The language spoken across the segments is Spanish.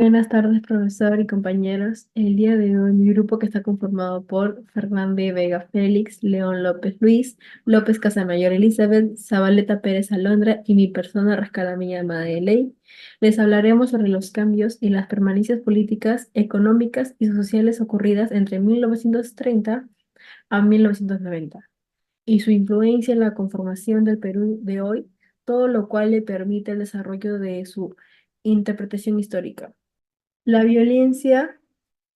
Buenas tardes, profesor y compañeros. El día de hoy, mi grupo que está conformado por Fernández Vega Félix, León López Luis, López Casamayor Elizabeth, Zabaleta Pérez Alondra y mi persona Rascalamilla Ley, les hablaremos sobre los cambios y las permanencias políticas, económicas y sociales ocurridas entre 1930 a 1990 y su influencia en la conformación del Perú de hoy, todo lo cual le permite el desarrollo de su interpretación histórica. La violencia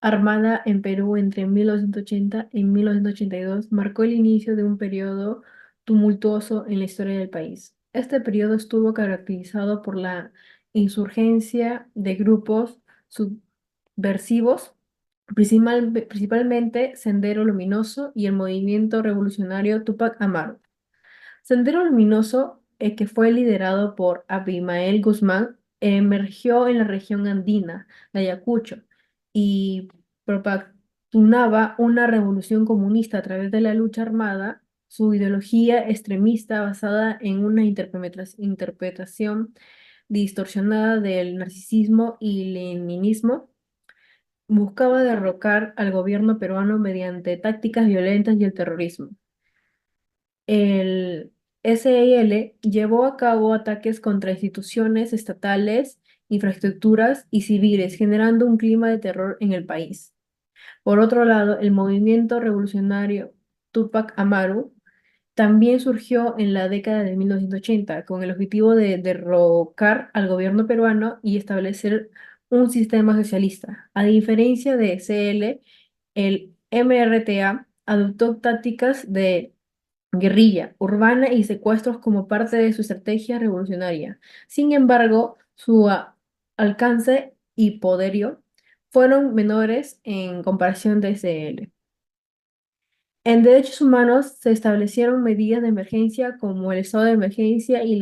armada en Perú entre 1980 y 1982 marcó el inicio de un periodo tumultuoso en la historia del país. Este periodo estuvo caracterizado por la insurgencia de grupos subversivos, principalmente Sendero Luminoso y el movimiento revolucionario Tupac Amaru. Sendero Luminoso, que fue liderado por Abimael Guzmán, emergió en la región andina de Ayacucho y propugnaba una revolución comunista a través de la lucha armada. Su ideología extremista, basada en una interpretación distorsionada del narcisismo y leninismo, buscaba derrocar al gobierno peruano mediante tácticas violentas y el terrorismo. El SIL llevó a cabo ataques contra instituciones estatales, infraestructuras y civiles, generando un clima de terror en el país. Por otro lado, el movimiento revolucionario Tupac Amaru también surgió en la década de 1980 con el objetivo de derrocar al gobierno peruano y establecer un sistema socialista. A diferencia de SL, el MRTA adoptó tácticas de guerrilla urbana y secuestros como parte de su estrategia revolucionaria. Sin embargo, su alcance y poderío fueron menores en comparación de SL. En derechos humanos se establecieron medidas de emergencia como el estado de emergencia y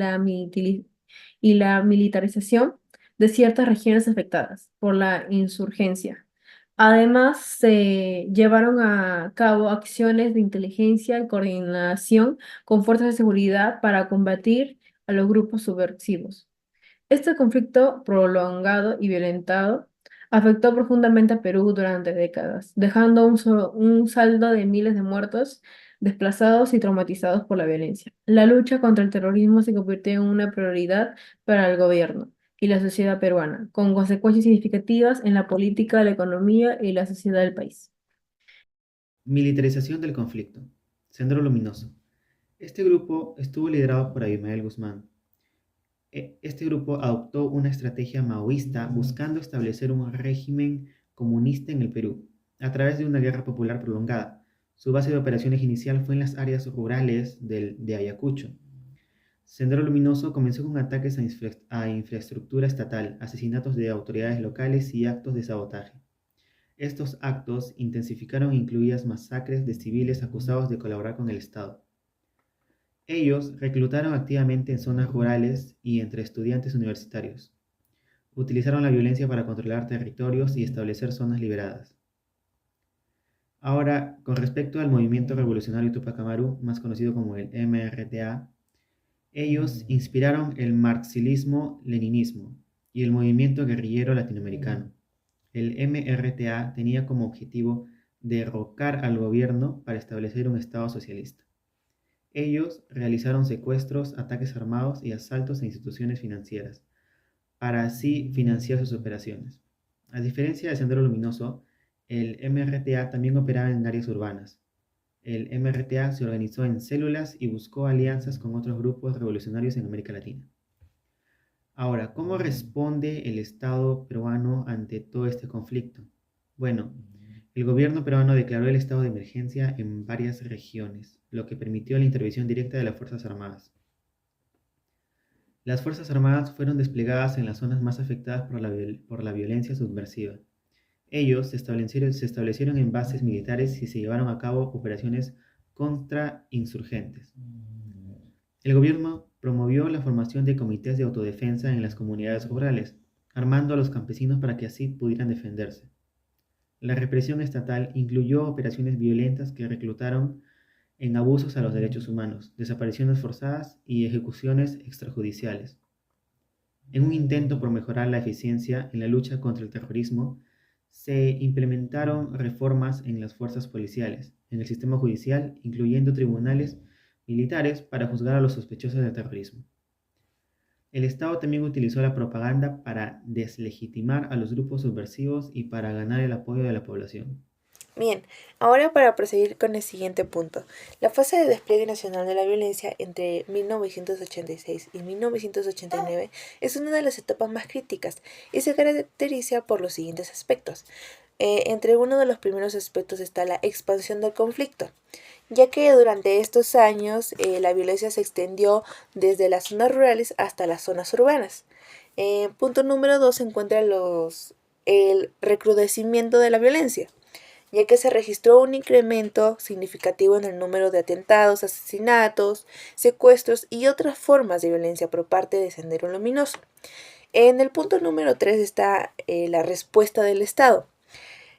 y la militarización de ciertas regiones afectadas por la insurgencia. Además, se llevaron a cabo acciones de inteligencia y coordinación con fuerzas de seguridad para combatir a los grupos subversivos. Este conflicto prolongado y violentado afectó profundamente a Perú durante décadas, dejando un saldo de miles de muertos, desplazados y traumatizados por la violencia. La lucha contra el terrorismo se convirtió en una prioridad para el gobierno y la sociedad peruana, con consecuencias significativas en la política, la economía y la sociedad del país. Militarización del conflicto. Sendero Luminoso. Este grupo estuvo liderado por Abimael Guzmán. Este grupo adoptó una estrategia maoísta buscando establecer un régimen comunista en el Perú, a través de una guerra popular prolongada. Su base de operaciones inicial fue en las áreas rurales de Ayacucho. Sendero Luminoso comenzó con ataques a infraestructura estatal, asesinatos de autoridades locales y actos de sabotaje. Estos actos intensificaron incluidas masacres de civiles acusados de colaborar con el Estado. Ellos reclutaron activamente en zonas rurales y entre estudiantes universitarios. Utilizaron la violencia para controlar territorios y establecer zonas liberadas. Ahora, con respecto al movimiento revolucionario Tupac Amaru, más conocido como el MRTA, ellos inspiraron el marxismo-leninismo y el movimiento guerrillero latinoamericano. El MRTA tenía como objetivo derrocar al gobierno para establecer un Estado socialista. Ellos realizaron secuestros, ataques armados y asaltos a instituciones financieras, para así financiar sus operaciones. A diferencia de Sendero Luminoso, el MRTA también operaba en áreas urbanas. El MRTA se organizó en células y buscó alianzas con otros grupos revolucionarios en América Latina. Ahora, ¿cómo responde el Estado peruano ante todo este conflicto? Bueno, el gobierno peruano declaró el estado de emergencia en varias regiones, lo que permitió la intervención directa de las Fuerzas Armadas. Las Fuerzas Armadas fueron desplegadas en las zonas más afectadas por la violencia subversiva. Ellos se establecieron en bases militares y se llevaron a cabo operaciones contra insurgentes. El gobierno promovió la formación de comités de autodefensa en las comunidades rurales, armando a los campesinos para que así pudieran defenderse. La represión estatal incluyó operaciones violentas que reclutaron en abusos a los derechos humanos, desapariciones forzadas y ejecuciones extrajudiciales. En un intento por mejorar la eficiencia en la lucha contra el terrorismo, se implementaron reformas en las fuerzas policiales, en el sistema judicial, incluyendo tribunales militares para juzgar a los sospechosos de terrorismo. El Estado también utilizó la propaganda para deslegitimar a los grupos subversivos y para ganar el apoyo de la población. Bien, ahora para proseguir con el siguiente punto. La fase de despliegue nacional de la violencia entre 1986 y 1989 es una de las etapas más críticas y se caracteriza por los siguientes aspectos. Entre uno de los primeros aspectos está la expansión del conflicto, ya que durante estos años la violencia se extendió desde las zonas rurales hasta las zonas urbanas. Punto número 2 se encuentra el recrudecimiento de la violencia, ya que se registró un incremento significativo en el número de atentados, asesinatos, secuestros y otras formas de violencia por parte de Sendero Luminoso. En el punto número 3 está la respuesta del Estado.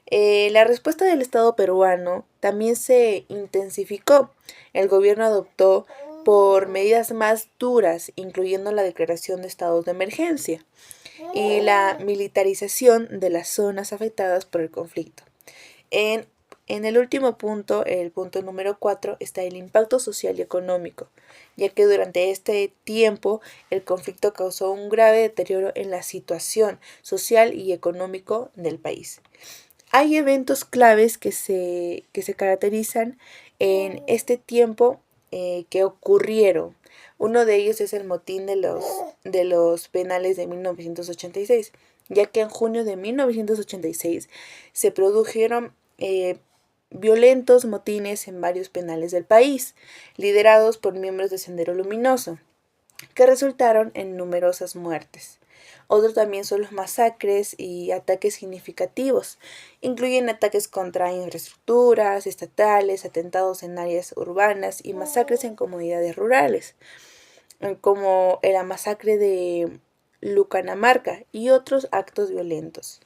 La respuesta del Estado peruano también se intensificó. El gobierno adoptó por medidas más duras, incluyendo la declaración de estados de emergencia y la militarización de las zonas afectadas por el conflicto. En, en el último punto, el punto número 4, está el impacto social y económico, ya que durante este tiempo el conflicto causó un grave deterioro en la situación social y económico del país. Hay eventos claves que se caracterizan en este tiempo que ocurrieron. Uno de ellos es el motín de los penales de 1986, ya que en junio de 1986 se produjeron violentos motines en varios penales del país, liderados por miembros de Sendero Luminoso, que resultaron en numerosas muertes. Otros también son los masacres y ataques significativos. Incluyen ataques contra infraestructuras estatales, atentados en áreas urbanas y masacres en comunidades rurales, como la masacre de Lucanamarca y otros actos violentos.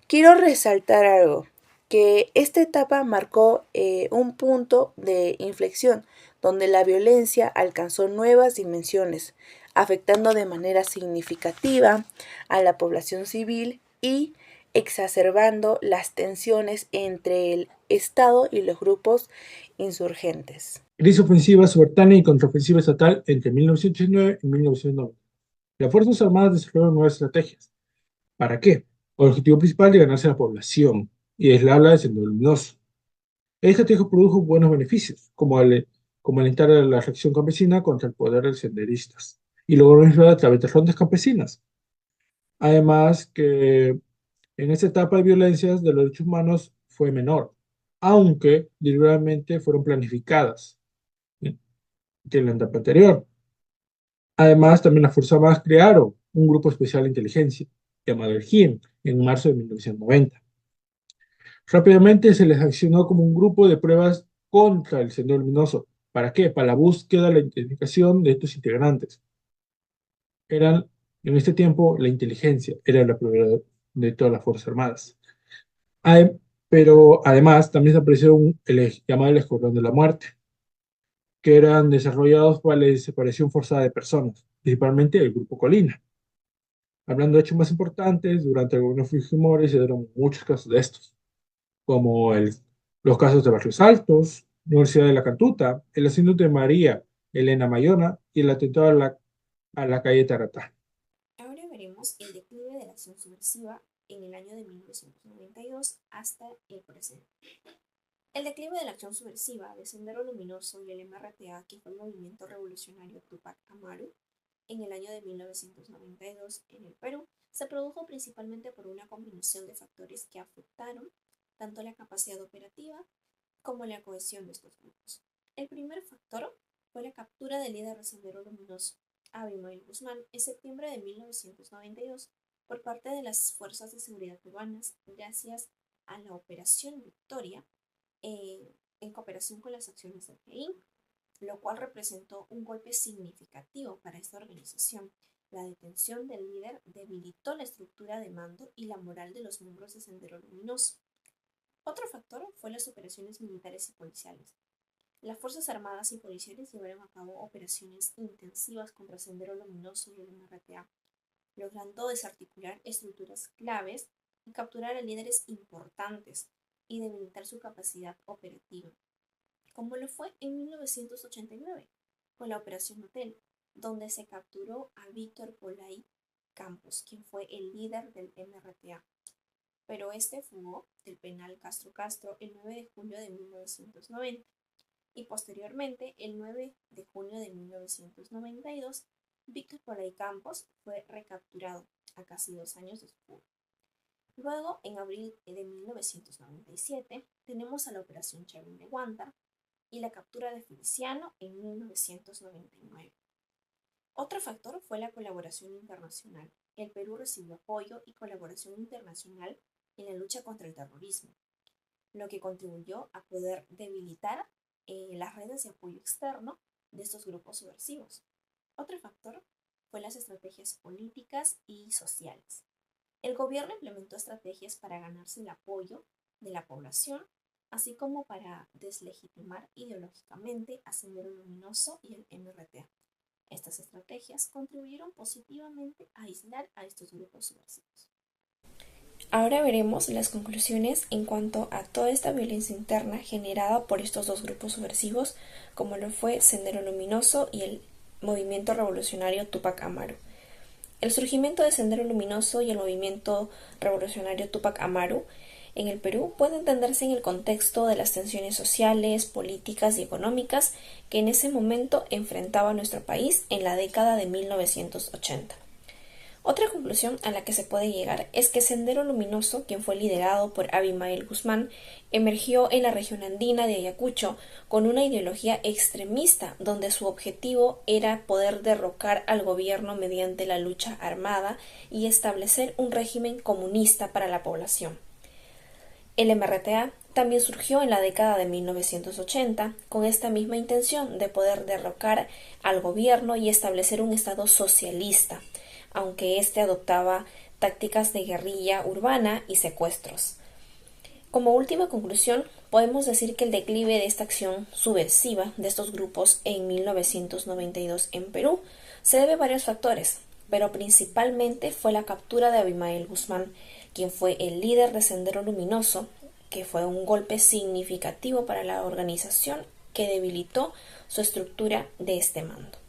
Quiero resaltar algo, que esta etapa marcó un punto de inflexión donde la violencia alcanzó nuevas dimensiones, afectando de manera significativa a la población civil y exacerbando las tensiones entre el Estado y los grupos insurgentes. Crisis ofensiva subalterna y contraofensiva estatal entre 1989 y 1990. Las Fuerzas Armadas desarrollaron nuevas estrategias. ¿Para qué? Con el objetivo principal de ganarse a la población y aislarla del Sendero Luminoso. Esta estrategia produjo buenos beneficios, como alentar a la reacción campesina contra el poder de los senderistas y logró influir a través de rondas campesinas. Además, que en esta etapa de violencias de los derechos humanos fue menor, aunque deliberadamente fueron planificadas que en la etapa anterior. Además, también las Fuerzas Armadas crearon un grupo especial de inteligencia, llamado el GIEM, en marzo de 1990. Rápidamente se les accionó como un grupo de pruebas contra el Sendero Luminoso. ¿Para qué? Para la búsqueda y la identificación de estos integrantes. Eran, en este tiempo, la inteligencia era la prioridad de todas las Fuerzas Armadas. Pero además también se apareció llamado el Escuadrón de la Muerte, que eran desarrollados para la desaparición forzada de personas, principalmente el Grupo Colina. Hablando de hechos más importantes, durante el gobierno de Fujimori se dieron muchos casos de estos, como los casos de Barrios Altos, Universidad de la Cantuta, el asesinato de María Elena Mayona y el atentado a la calle Taratá. Ahora veremos el declive de la acción subversiva en el año de 1992 hasta el presente. El declive de la acción subversiva de Sendero Luminoso y el MRTA, que fue el movimiento revolucionario Tupac Amaru, en el año de 1992 en el Perú, se produjo principalmente por una combinación de factores que afectaron tanto la capacidad operativa como la cohesión de estos grupos. El primer factor fue la captura del líder de Sendero Luminoso, Abimael Guzmán, en septiembre de 1992 por parte de las fuerzas de seguridad peruanas, gracias a la Operación Victoria, en cooperación con las acciones del GEIN, lo cual representó un golpe significativo para esta organización. La detención del líder debilitó la estructura de mando y la moral de los miembros de Sendero Luminoso. Otro factor fue las operaciones militares y policiales. Las Fuerzas Armadas y Policiales llevaron a cabo operaciones intensivas contra Sendero Luminoso y el MRTA, logrando desarticular estructuras claves y capturar a líderes importantes y debilitar su capacidad operativa, como lo fue en 1989 con la Operación Hotel, donde se capturó a Víctor Polay Campos, quien fue el líder del MRTA, pero este fugó del penal Castro Castro el 9 de julio de 1990 y posteriormente, el 9 de junio de 1992, Víctor Polay Campos fue recapturado a casi 2 años de su fuga. Luego, en abril de 1997, tenemos a la Operación Cherry de Guantar y la captura de Feliciano en 1999. Otro factor fue la colaboración internacional. El Perú recibió apoyo y colaboración internacional en la lucha contra el terrorismo, lo que contribuyó a poder debilitar las redes de apoyo externo de estos grupos subversivos. Otro factor fue las estrategias políticas y sociales. El gobierno implementó estrategias para ganarse el apoyo de la población, así como para deslegitimar ideológicamente a Sendero Luminoso y el MRTA. Estas estrategias contribuyeron positivamente a aislar a estos grupos subversivos. Ahora veremos las conclusiones en cuanto a toda esta violencia interna generada por estos dos grupos subversivos, como lo fue Sendero Luminoso y el movimiento revolucionario Túpac Amaru. El surgimiento de Sendero Luminoso y el movimiento revolucionario Túpac Amaru en el Perú puede entenderse en el contexto de las tensiones sociales, políticas y económicas que en ese momento enfrentaba nuestro país en la década de 1980. Otra conclusión a la que se puede llegar es que Sendero Luminoso, quien fue liderado por Abimael Guzmán, emergió en la región andina de Ayacucho con una ideología extremista donde su objetivo era poder derrocar al gobierno mediante la lucha armada y establecer un régimen comunista para la población. El MRTA también surgió en la década de 1980 con esta misma intención de poder derrocar al gobierno y establecer un estado socialista, aunque éste adoptaba tácticas de guerrilla urbana y secuestros. Como última conclusión, podemos decir que el declive de esta acción subversiva de estos grupos en 1992 en Perú se debe a varios factores, pero principalmente fue la captura de Abimael Guzmán, quien fue el líder de Sendero Luminoso, que fue un golpe significativo para la organización que debilitó su estructura de este mando.